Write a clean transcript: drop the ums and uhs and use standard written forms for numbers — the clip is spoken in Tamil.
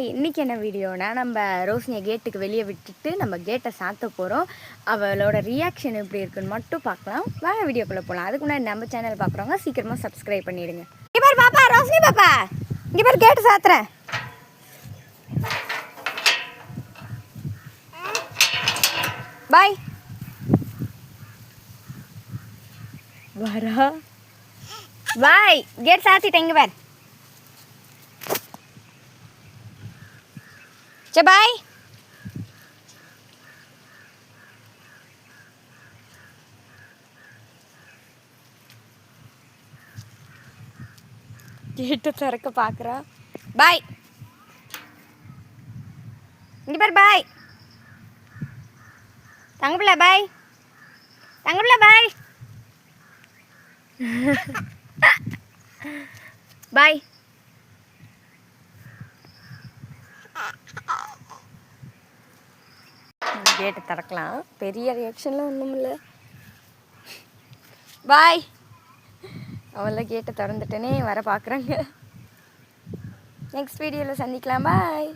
இன்றைக்கி என்ன வீடியோனா, நம்ம ரோஷினியை கேட்டுக்கு வெளியே விட்டுட்டு நம்ம கேட்டை சாத்த போகிறோம். அவளோட ரியாக்ஷன் எப்படி இருக்குன்னு மட்டும் பார்க்கலாம். வேறு வீடியோக்குள்ளே போகலாம். அதுக்கு முன்னாடி நம்ம சேனல் பார்க்குறவங்க சீக்கிரமாக சப்ஸ்கிரைப் பண்ணிவிடுங்க. இங்கே பாரு பாப்பா, ரோஷினி பாப்பா, இங்கே பாரு கேட்டு சாத்துறேன். பாய் வரா பாய், கேட் சாத்திட்டேன். இங்கே பார். சரி பாய். கேட்டு திறக்க பார்க்குறா. பாய் இங்கே பார். பாய் தங்கப்பிள்ள, பாய் தங்கப்பிள்ள, பாய் பாய். கேட்டு திறக்கலாம். பெரிய ரியாக்ஷன்லாம் ஒன்றும் இல்லை. பாய். அவளை கேட்டு திறந்துட்டேனே வர பார்க்குறாங்க. நெக்ஸ்ட் வீடியோவில் சந்திக்கலாம். பாய்.